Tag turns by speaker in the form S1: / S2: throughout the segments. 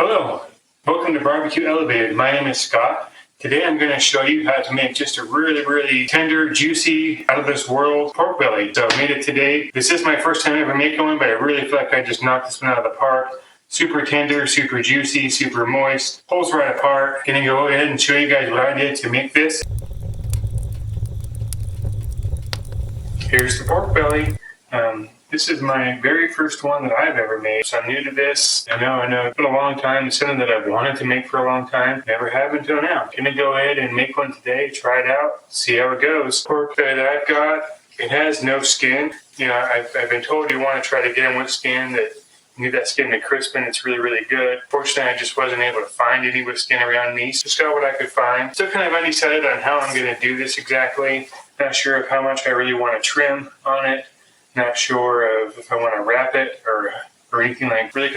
S1: Hello, welcome to Barbecue Elevated. My name is Scott. Today I'm going to show you how to make just a really tender, juicy, out of this world pork belly. So I made it today. This is my first time ever making one, but I really feel like I just knocked this one out of the park. Super tender, super juicy, super moist, pulls right apart. Gonna go ahead and show you guys what I did to make this. Here's the pork belly. This is my very first one that I've ever made, so I'm new to this. I know it's been a long time. It's something that I've wanted to make for a long time. Never have until now. Gonna go ahead and make one today, try it out, see how it goes. Pork that I've got, it has no skin. You know, I've been told you want to try to get them with skin, that you need that skin to crispen. It's really good. Fortunately, I just wasn't able to find any with skin around me. So just got what I could find. Still kind of undecided on how I'm gonna do this exactly. Not sure of how much I really want to trim on it. Not sure of if I want to wrap it or anything like. Really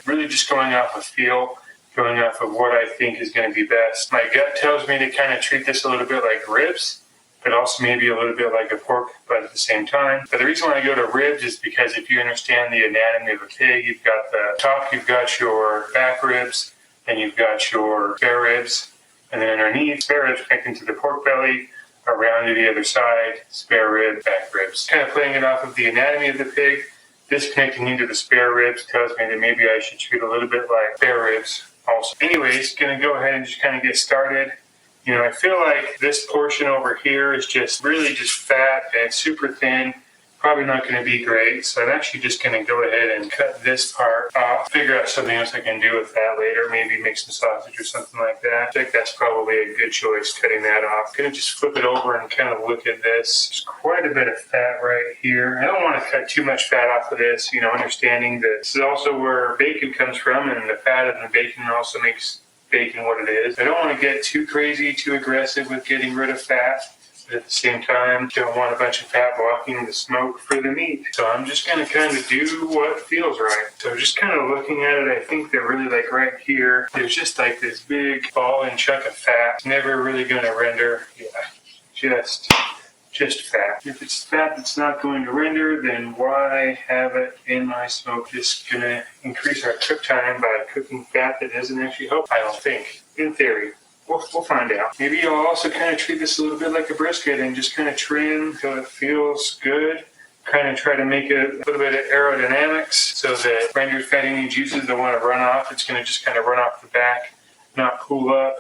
S1: really just going off of feel, going off of what I think is going to be best. My gut tells me to kind of treat this a little bit like ribs, but also maybe a little bit like a pork, but at the same time. But the reason why I go to ribs is because if you understand the anatomy of a pig, you've got the top, you've got your back ribs, and you've got your spare ribs, and then underneath, spare ribs connecting to the pork belly, around to the other side, spare rib, back ribs. Kind of playing it off of the anatomy of the pig. Disconnecting into the spare ribs tells me that maybe I should treat a little bit like spare ribs also. Anyways, gonna go ahead and just kind of get started. You know, I feel like this portion over here is just fat and super thin. Probably not going to be great, so I'm actually just going to go ahead and cut this part off. Figure out something else I can do with that later, maybe make some sausage or something like that. I think that's probably a good choice, cutting that off. Going to just flip it over and kind of look at this. There's quite a bit of fat right here. I don't want to cut too much fat off of this, you know, understanding that this is also where bacon comes from, and the fat of the bacon also makes bacon what it is. I don't want to get too crazy, too aggressive with getting rid of fat. But at the same time, don't want a bunch of fat blocking the smoke for the meat. So I'm just going to kind of do what feels right. So just kind of looking at it, I think that really like right here, there's just like this big ball and chunk of fat. It's never really going to render. Yeah, just fat. If it's fat that's not going to render, then why have it in my smoke? Just going to increase our cook time by cooking fat that doesn't actually help, I don't think, in theory. We'll find out. Maybe I'll also kind of treat this a little bit like a brisket and just kind of trim until it feels good. Kind of try to make it a little bit of aerodynamics so that rendered fatty juices that want to run off, it's going to just kind of run off the back, not pool up,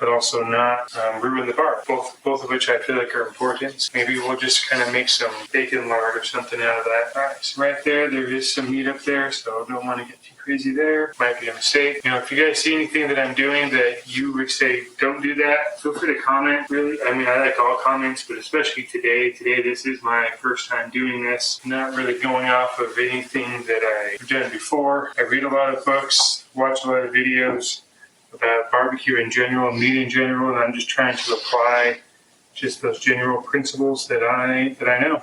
S1: but also not ruin the bark. Both of which I feel like are important. Maybe we'll just kind of make some bacon lard or something out of that. All right, so right there is some meat up there, so don't want to get too crazy there. Might be a mistake. You know, if you guys see anything that I'm doing that you would say don't do that, feel free to comment. Really, I mean, I like all comments, but especially today. Today, this is my first time doing this. Not really going off of anything that I've done before. I read a lot of books, watch a lot of videos about barbecue in general, meat in general, and I'm just trying to apply just those general principles that I know. I'm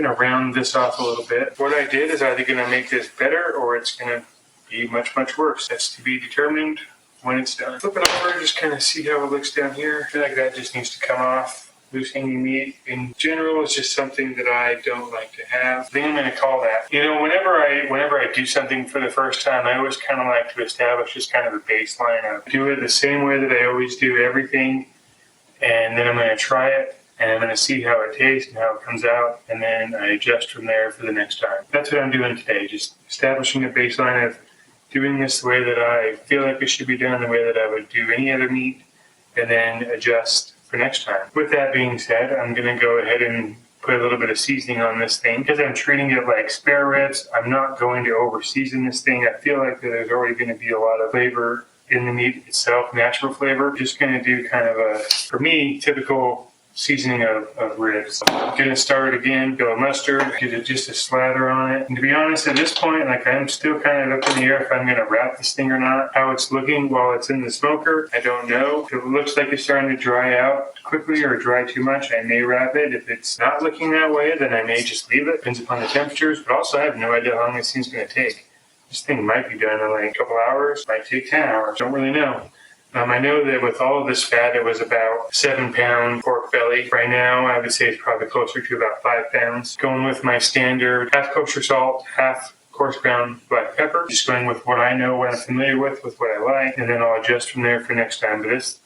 S1: going to round this off a little bit. What I did is either going to make this better or it's going to be much worse. That's to be determined when it's done. Flip it over, just kind of see how it looks down here. I feel like that just needs to come off. Loose hanging meat in general is just something that I don't like to have. I think I'm going to call that. You know, whenever I do something for the first time, I always kind of like to establish just kind of a baseline of do it the same way that I always do everything, and then I'm going to try it, and I'm going to see how it tastes and how it comes out, and then I adjust from there for the next time. That's what I'm doing today, just establishing a baseline of doing this the way that I feel like it should be done, the way that I would do any other meat, and then adjust for next time. With that being said, I'm going to go ahead and put a little bit of seasoning on this thing. Because I'm treating it like spare ribs, I'm not going to over season this thing. I feel like that there's already going to be a lot of flavor in the meat itself, natural flavor. Just going to do kind of a, for me, typical seasoning of ribs. I'm going to start again, go mustard, get just a slather on it. And to be honest, at this point, like I'm still kind of up in the air if I'm going to wrap this thing or not. How it's looking while it's in the smoker, I don't know. If it looks like it's starting to dry out quickly or dry too much, I may wrap it. If it's not looking that way, then I may just leave it. Depends upon the temperatures, but also I have no idea how long this thing's going to take. This thing might be done in like a couple hours, might take 10 hours, don't really know. I know that with all of this fat, it was about 7-pound pork belly. Right now, I would say it's probably closer to about 5 pounds. Going with my standard half kosher salt, half coarse ground black pepper. Just going with what I know, what I'm familiar with what I like, and then I'll adjust from there for next time. But this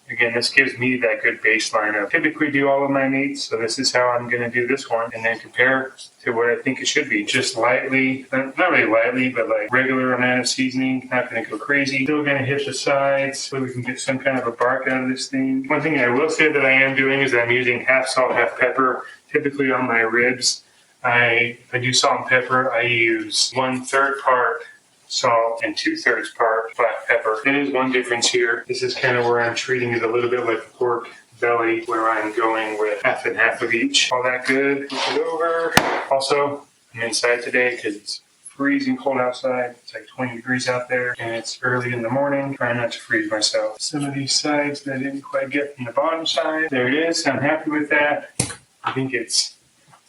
S1: gives me that good baseline of typically do all of my meats, so this is how I'm going to do this one, and then compare to what I think it should be. Just lightly, not really lightly, but like regular amount of seasoning, not going to go crazy. Still going to hit the sides so we can get some kind of a bark out of this thing. One thing I will say that I am doing is I'm using half salt, half pepper, typically on my ribs. If I do salt and pepper, I use 1/3 part salt and 2/3 part black pepper. There is one difference here. This is kind of where I'm treating it a little bit like pork belly, where I'm going with half and half of each. All that good. Flip it over. Also, I'm inside today because it's freezing cold outside. It's like 20 degrees out there, and it's early in the morning. Trying not to freeze myself. Some of these sides that I didn't quite get from the bottom side. There it is. I'm happy with that. I think it's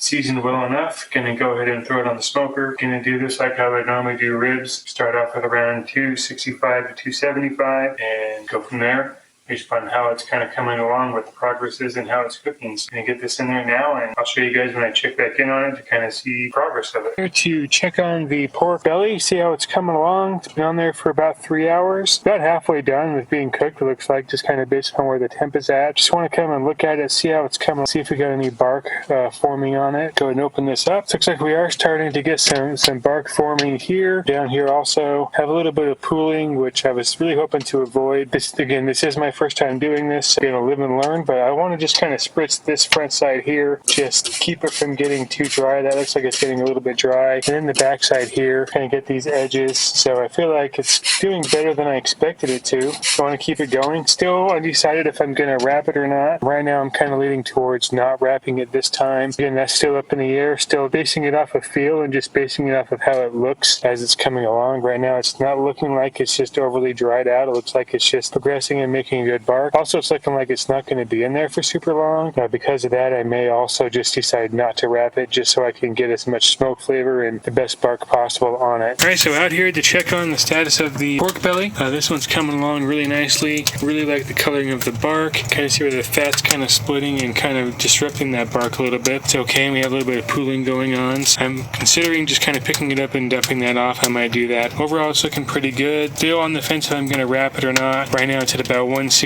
S1: seasoned well enough. Gonna go ahead and throw it on the smoker. Gonna do this like how I normally do ribs. Start off at around 265 to 275 and go from there based on how it's kind of coming along, what the progress is, and how it's cooking. So I'm gonna get this in there now, and I'll show you guys when I check back in on it to kind of see progress of it. Here to check on the pork belly, see how it's coming along. It's been on there for about 3 hours. About halfway done with being cooked, it looks like, just kind of based on where the temp is at. Just want to come and look at it, see how it's coming, see if we got any bark forming on it. Go ahead and open this up. Looks like we are starting to get some bark forming here. Down here also have a little bit of pooling, which I was really hoping to avoid. This is my first time doing this. I'm gonna live and learn, but I want to just kind of spritz this front side here, just keep it from getting too dry. That looks like it's getting a little bit dry. And then the back side here, kind of get these edges. So I feel like it's doing better than I expected it to. I want to keep it going. Still undecided if I'm gonna wrap it or not. Right now I'm kind of leaning towards not wrapping it this time. Again, that's still up in the air. Still basing it off of feel and just basing it off of how it looks as it's coming along. Right now it's not looking like it's just overly dried out. It looks like it's just progressing and making a good bark. Also, it's looking like it's not going to be in there for super long. Because of that, I may also just decide not to wrap it just so I can get as much smoke flavor and the best bark possible on it. Alright, so out here to check on the status of the pork belly. This one's coming along really nicely. Really like the coloring of the bark. Kind of see where the fat's kind of splitting and kind of disrupting that bark a little bit. It's okay. We have a little bit of pooling going on. So I'm considering just kind of picking it up and dumping that off. I might do that. Overall, it's looking pretty good. Still on the fence if I'm going to wrap it or not. Right now, it's at about 167.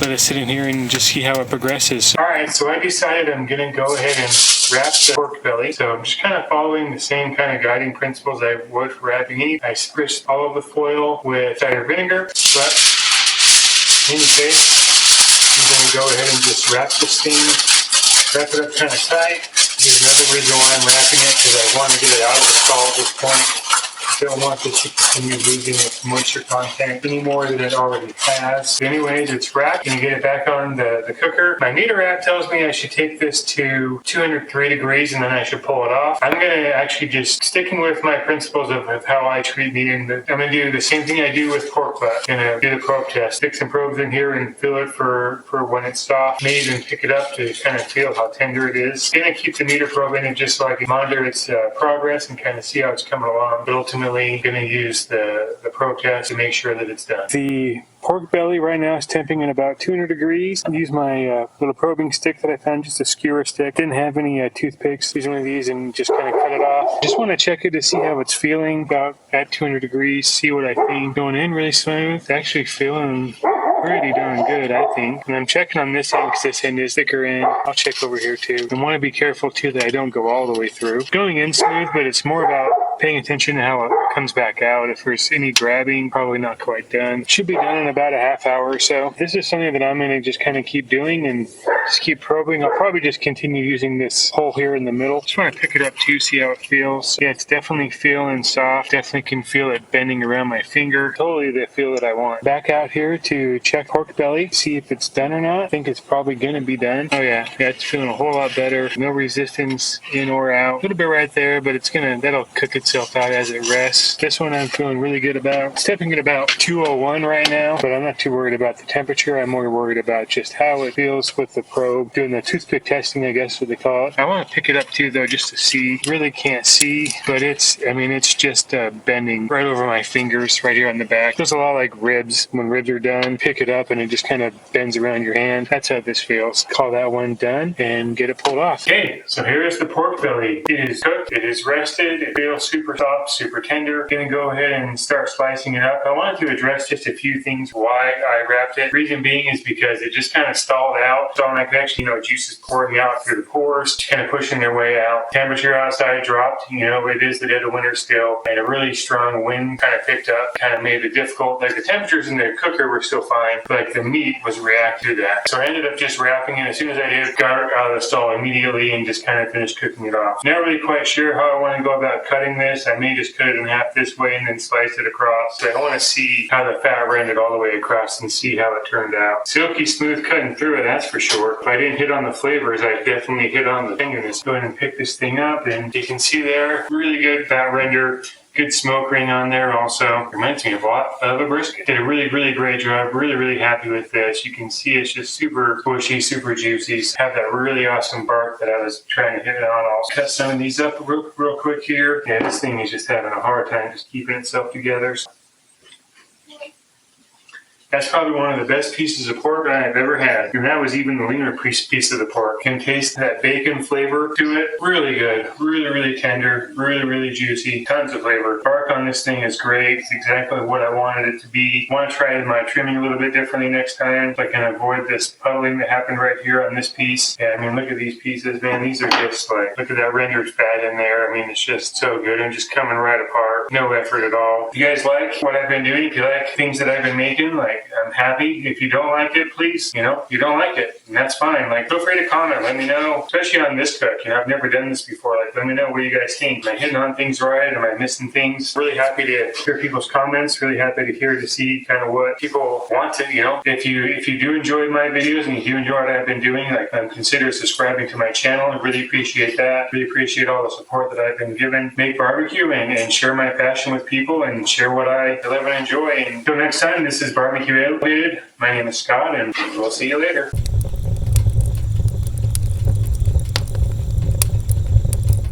S1: Let us sit in here and just see how it progresses. Alright, so I decided I'm going to go ahead and wrap the pork belly. So I'm just kind of following the same kind of guiding principles I would for wrapping meat. I spritzed all of the foil with cider vinegar, but in any case, I'm going to go ahead and just wrap this thing, wrap it up kind of tight. Here's another reason why I'm wrapping it, because I want to get it out of the stall at this point. I don't want this to continue losing its moisture content any more than it already has. So anyways, it's wrapped. I'm going to get it back on the cooker. My meter app tells me I should take this to 203 degrees and then I should pull it off. I'm going to actually just sticking with my principles of how I treat meat. And I'm going to do the same thing I do with pork butt. I'm going to do the probe test. Stick some probes in here and feel it for when it's soft. Maybe even pick it up to kind of feel how tender it is. I'm going to keep the meter probe in it just so I can monitor its progress and kind of see how it's coming along. But ultimately, going to use the probe test to make sure that it's done. The pork belly right now is temping in about 200 degrees. I use my little probing stick that I found, just a skewer stick. Didn't have any toothpicks. Use one of these and just kind of cut it off. Just want to check it to see how it's feeling about at 200 degrees. See what I think. Going in really smooth. Actually feeling pretty darn good, I think. And I'm checking on this end because this end is thicker in. I'll check over here too. I want to be careful too that I don't go all the way through. Going in smooth, but it's more about paying attention to how it comes back out. If there's any grabbing, probably not quite done. Should be done in about a half hour or so. This is something that I'm going to just kind of keep doing and just keep probing. I'll probably just continue using this hole here in the middle. Just want to pick it up too, see how it feels. Yeah, it's definitely feeling soft. Definitely can feel it bending around my finger. Totally the feel that I want. Back out here to check pork belly, see if it's done or not. I think it's probably going to be done. Oh yeah, it's feeling a whole lot better. No resistance in or out. A little bit right there, but that'll cook itself out as it rests. This one I'm feeling really good about. It's stepping at about 201 right now, but I'm not too worried about the temperature. I'm more worried about just how it feels with the probe. Doing the toothpick testing, I guess what they call it. I want to pick it up too though, just to see. Really can't see, but it's just bending right over my fingers right here on the back. Feels a lot like ribs. When ribs are done, pick it up and it just kind of bends around your hand. That's how this feels. Call that one done and get it pulled off. Okay, so here is the pork belly. It is cooked. It is rested. It feels super super soft, super tender. Gonna go ahead and start slicing it up. I wanted to address just a few things why I wrapped it. Reason being is because it just kind of stalled out. So I could actually, juices pouring out through the pores, kind of pushing their way out. Temperature outside dropped. It is the dead of winter still, and a really strong wind kind of picked up, kind of made it difficult. Like the temperatures in the cooker were still fine, but the meat was reacting to that. So I ended up just wrapping it. As soon as I did, got it out of the stall immediately and just kind of finished cooking it off. Not really quite sure how I want to go about cutting this. I may just cut it in half this way and then slice it across. So I want to see how the fat rendered all the way across and see how it turned out. Silky smooth cutting through it, that's for sure. If I didn't hit on the flavors, I definitely hit on the fingernails. Go ahead and pick this thing up, and you can see there, really good fat render. Good smoke ring on there also. Reminds me a lot of a brisket. Did a really, really great job. Really, really happy with this. You can see it's just super squishy, super juicy. Have that really awesome bark that I was trying to hit on. I'll cut some of these up real quick here. Yeah, this thing is just having a hard time just keeping itself together. That's probably one of the best pieces of pork I've ever had. And that was even the leaner piece of the pork. Can taste that bacon flavor to it. Really good. Really, really tender. Really, really juicy. Tons of flavor. Bark on this thing is great. It's exactly what I wanted it to be. I want to try my trimming a little bit differently next time, so I can avoid this puddling that happened right here on this piece. Yeah, look at these pieces, man. These are just look at that rendered fat in there. It's just so good and just coming right apart. No effort at all. If you guys like what I've been doing, if you like things that I've been making, I'm happy. If you don't like it, please, you don't like it, and that's fine. Feel free to comment. Let me know, especially on this cook. I've never done this before. Let me know what you guys think. Am I hitting on things right? Am I missing things? Really happy to hear people's comments. Really happy to see kind of what people want to, If you do enjoy my videos and you do enjoy what I've been doing, consider subscribing to my channel. I really appreciate that. Really appreciate all the support that I've been given. Make barbecue and share my passion with people and share what I live and enjoy. And until next time, this is Barbecue Elevated. My name is Scott, and we'll see you later.